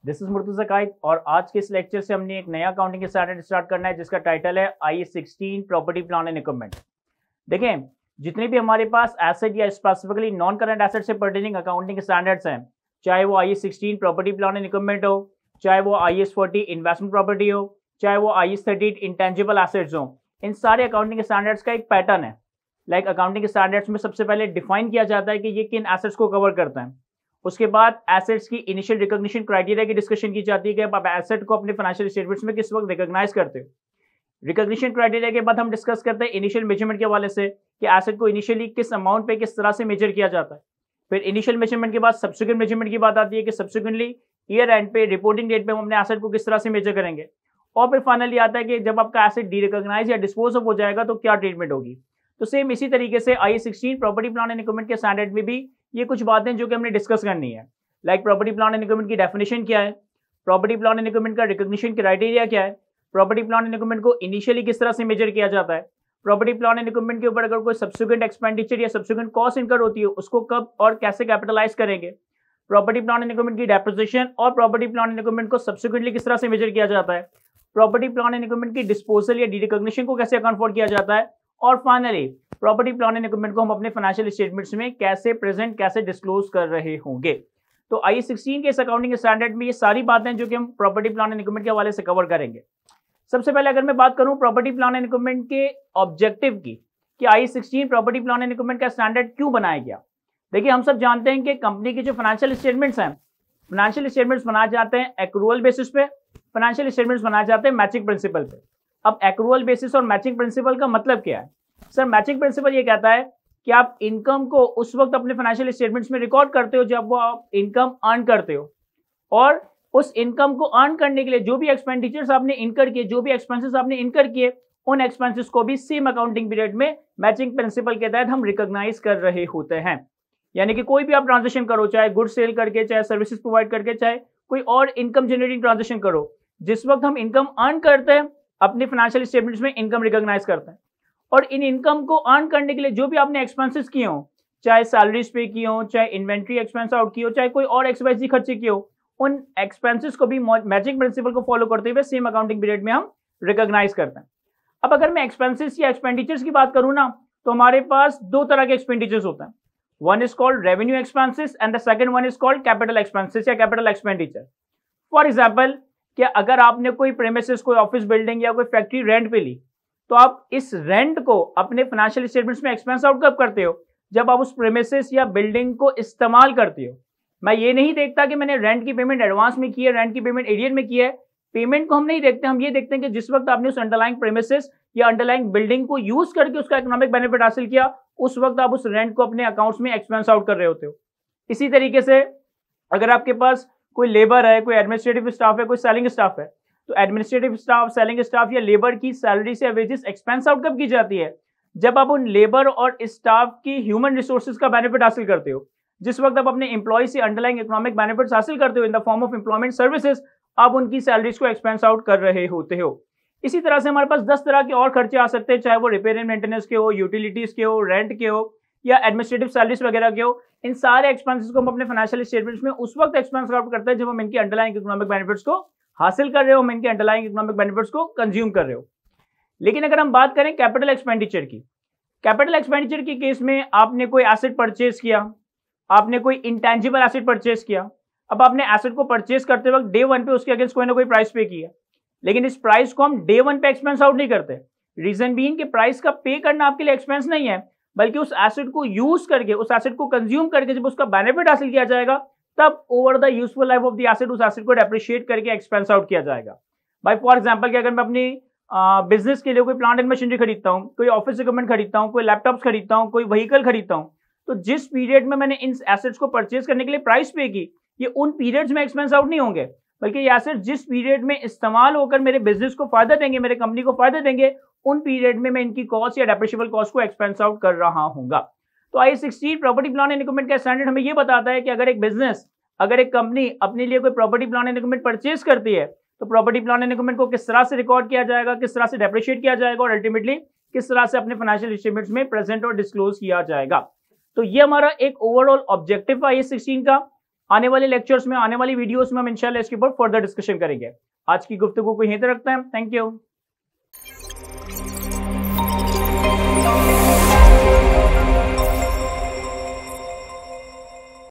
This is Murtaza काइद और आज के इस लेक्चर से हमने एक नया अकाउंटिंग के स्टैंडर्ड स्टार्ट करना है जिसका टाइटल है IAS 16 property plan and equipment. देखें, जितने भी हमारे पास एसेट या स्पेसिफिकली नॉन करंट एसेट से पर्टेनिंग अकाउंटिंग के स्टैंडर्ड्स हैं, चाहे वो IAS 16 property plan and equipment हो, चाहे वो IAS 40 इन्वेस्टमेंट प्रॉपर्टी हो, चाहे वो IAS 13 इंटेंजिबल एसेट्स हो, इन सारे अकाउंटिंग के स्टैंडर्ड्स का एक पैटर्न है। लाइक अकाउंटिंग के स्टैंडर्ड्स में सबसे पहले डिफाइन किया जाता है कि ये किन एसेट्स को कवर करता है। उसके बाद एसेट्स की इनिशियल रिकॉग्निशन क्राइटेरिया की डिस्कशन की जाती है कि आप एसेट को अपने फाइनेंशियल स्टेटमेंट्स में किस वक्त रिकॉग्नाइज करते हो। रिकॉग्निशन क्राइटेरिया के बाद हम डिस्कस करते हैं इनिशियल मेजरमेंट के हवाले से कि एसेट को इनिशियली किस अमाउंट पे किस तरह से मेजर किया जाता है। फिर इनिशियल मेजरमेंट के बाद सब्सिक्वेंट मेजरमेंट की बात आती है कि सब्सिक्वेंटली ईयर एंड पे रिपोर्टिंग डेट पे हम अपने एसेट को किस तरह से मेजर करेंगे। और फिर फाइनली आता है कि जब आपका एसेट डी रिकॉग्नाइज या डिस्पोज ऑफ हो जाएगा तो क्या ट्रीटमेंट होगी। तो सेम इसी तरीके से IAS 16 property plan and equipment के स्टैंडर्ड में भी ये कुछ बातें जो कि हमने डिस्कस करनी है। Like property plan and equipment की डेफिनेशन क्या है, प्रॉपर्टी प्लान एंड इक्विपमेंट का रिकॉग्निशन क्राइटेरिया क्या है, प्रॉपर्टी प्लान एंड इक्विपमेंट को इनिशियली किस तरह से मेजर किया जाता है, प्रॉपर्टी प्लान एंड इक्विपमेंट के ऊपर अगर कोई सब्सिक्वेंट एक्सपेंडिचर या सब्सिक्वेंट कॉस्ट इनकर होती है उसको कब और कैसे कैपिटलाइज करेंगे, प्रॉपर्टी प्लान एंड इक्विपमेंट की डेप्रिसिएशन और प्रॉपर्टी प्लान एंड इक्विपमेंट को सब्सिक्वेंटली किस तरह से मेजर किया जाता है, प्रॉपर्टी प्लान एंड इक्विपमेंट की डिस्पोजल या डी रिकॉग्निशन को कैसे अकाउंट फॉर किया जाता है, और finally property plan and equipment को हम अपने फाइनेंशियल स्टेटमेंट्स में कैसे प्रेजेंट कैसे डिस्क्लोज कर रहे होंगे। तो IAS 16 के इस अकाउंटिंग स्टैंडर्ड में ये सारी बातें जो कि हम प्रॉपर्टी प्लान एंड इक्विपमेंट के हवाले से कवर करेंगे। सबसे पहले अगर मैं बात करूं प्रॉपर्टी प्लान एंड इक्विपमेंट के ऑब्जेक्टिव की कि IAS 16 property plan and equipment का स्टैंडर्ड क्यों बनाया गया। देखिए, हम सब जानते हैं कि कंपनी के जो फाइनेंशियल स्टेटमेंट्स हैं, फाइनेंशियल स्टेटमेंट्स बनाए जाते हैं एक्रूअल बेसिस पे, फाइनेंशियल स्टेटमेंट्स बनाए जाते हैं मैचिंग प्रिंसिपल पे। अब एक्रूअल बेसिस और मैचिंग प्रिंसिपल का मतलब क्या है? सर, मैचिंग प्रिंसिपल ये कहता है कि आप इनकम को उस वक्त अपने फाइनेंशियल स्टेटमेंट्स में रिकॉर्ड करते हो जब वो आप इनकम अर्न करते हो, और उस इनकम को अर्न करने के लिए जो भी एक्सपेंडिचर्स आपने इनकर किए, जो भी एक्सपेंसेस आपने इनकर किए, उन एक्सपेंसेस को भी सेम अकाउंटिंग पीरियड में मैचिंग प्रिंसिपल के तहत हम रिकॉग्नाइज कर रहे होते हैं। यानी कि कोई भी आप ट्रांजेक्शन करो, चाहे गुड सेल करके, चाहे सर्विसेज प्रोवाइड करके, चाहे कोई और इनकम जनरेटिंग ट्रांजेक्शन करो, जिस वक्त हम इनकम अर्न करते हैं अपने फाइनेंशियल स्टेटमेंट्स में इनकम रिकॉग्नाइज करते हैं, और इन इनकम को अर्न करने के लिए जो भी आपने एक्सपेंसेस किए हो, चाहे सैलरीज पे किए हो, चाहे इन्वेंट्री एक्सपेंस आउट किए हो, चाहे कोई और XYZ खर्चे किए हो, उन एक्सपेंसेस को भी मैचिंग प्रिंसिपल को फॉलो करते हुए सेम अकाउंटिंग पीरियड में हम रिकॉग्नाइज करते हैं। अब अगर मैं एक्सपेंसेस या एक्सपेंडिचर्स की बात करूं ना, तो हमारे पास दो तरह के एक्सपेंडिचर्स होते हैं। One is called revenue expenses and the second one is called capital expenses या कैपिटल एक्सपेंडिचर। फॉर एग्जाम्पल, क्या अगर आपने कोई प्रेमिसेस, कोई ऑफिस बिल्डिंग या कोई फैक्ट्री रेंट पे ली, तो आप इस रेंट को अपने फाइनेंशियल स्टेटमेंट्स में एक्सपेंस आउट कब करते हो? जब आप उस प्रेमिसेस या बिल्डिंग को इस्तेमाल करते हो। मैं ये नहीं देखता कि मैंने रेंट की पेमेंट एडवांस में की है, रेंट की पेमेंट एरियर में की है। पेमेंट को हम नहीं देखते, हम ये देखते हैं कि जिस वक्त आपने उस अंडरलाइंग प्रेमिसेस या अंडरलाइंग बिल्डिंग को यूज करके उसका इकोनॉमिक बेनिफिट हासिल किया, उस वक्त आप उस रेंट को अपने अकाउंट्स में एक्सपेंस आउट कर रहे होते हो। इसी तरीके से अगर आपके पास कोई लेबर है, कोई एडमिनिस्ट्रेटिव स्टाफ है, कोई सेलिंग स्टाफ है, तो एडमिनिस्ट्रेटिव स्टाफ, सेलिंग स्टाफ या लेबर की सैलरी से वेजेस एक्सपेंस आउट कब की जाती है? जब आप उन लेबर और स्टाफ की ह्यूमन रिसोर्सेज का बेनिफिट हासिल करते हो। जिस वक्त आप अपने एम्प्लॉय से अंडरलाइंग इकोनॉमिक बेनिफिट्स हासिल करते हो in the form of employment services, आप उनकी सैलरीज को एक्सपेंस आउट कर रहे होते हो। इसी तरह से हमारे पास 10 तरह के और खर्चे आ सकते हैं, चाहे वो रिपेयर एंड मेंटेनेंस के हो, यूटिलिटीज के हो, रेंट के हो, या एडमिनिस्ट्रेटिव सैलरीज वगैरह के हो। इन सारे एक्सपेंसेस को हम अपने फाइनेंशियल स्टेटमेंट्स में उस वक्त एक्सपेंस आउट करते हैं जब हम इनकी अंडरलाइंग इकोनॉमिक बेनिफिट्स को हासिल कर रहे हो, हम इनके अंडरलाइंग इकोनॉमिक बेनिफिट्स को कंज्यूम कर रहे हो। लेकिन अगर हम बात करें कैपिटल एक्सपेंडिचर की, कैपिटल एक्सपेंडिचर के केस में आपने कोई एसेट परचेज किया, आपने कोई इंटेंजिबल एसेट परचेज किया। अब आपने एसेट को परचेज करते वक्त डे 1 पे उसके अगेंस्ट कोई ना कोई प्राइस पे किया, लेकिन इस प्राइस को हम डे 1 पे एक्सपेंस आउट नहीं करते। रीजन बीइंग कि प्राइस का पे करना आपके लिए एक्सपेंस नहीं है, बल्कि उस एसेट को यूज करके, उस एसेट को कंज्यूम करके जब उसका बेनिफिट हासिल किया जाएगा, तब over the useful life of the asset उस एसेट को डेप्रिशिएट करके एक्सपेंस आउट किया जाएगा। बाय फॉर एग्जांपल कि अगर मैं अपनी बिजनेस के लिए कोई प्लांट एंड मशीनरी खरीदता हूं, कोई ऑफिस इक्विपमेंट खरीदता हूं, कोई लैपटॉप्स खरीदता हूं, कोई व्हीकल खरीदता हूं, तो जिस पीरियड में मैंने इन एसेट्स को परचेज करने के लिए प्राइस पे की, ये उन पीरियड्स में एक्सपेंस आउट नहीं होंगे, बल्कि ये एसेट जिस पीरियड में इस्तेमाल होकर मेरे बिजनेस को फायदा देंगे, मेरे कंपनी को फायदा देंगे, उन पीरियड में मैं इनकी कॉस्ट या डेप्रिशिएबल कॉस्ट को एक्सपेंस आउट कर रहा हूंगा। तो IAS 16 property plan and equipment का स्टैंडर्ड हमें ये बताता है कि अगर एक बिजनेस, अगर एक कंपनी अपने लिए कोई property plan and equipment purchase करती है, तो प्रॉपर्टी प्लान एंड इक्विपमेंट को किस तरह से रिकॉर्ड किया जाएगा, किस तरह से डेप्रिशिएट किया जाएगा, और अल्टीमेटली किस तरह से अपने फाइनेंशियल स्टेटमेंट्स में प्रेजेंट और डिस्क्लोज किया जाएगा। तो ये हमारा एक ओवरऑल ऑब्जेक्टिव है IAS 16 का। आने वाले लेक्चर्स में, आने वाली वीडियोस में हम इंशाल्लाह इसके ऊपर फर्दर डिस्कशन करेंगे। आज की गुफ्तगू को यहीं तक रखते हैं। Thank you.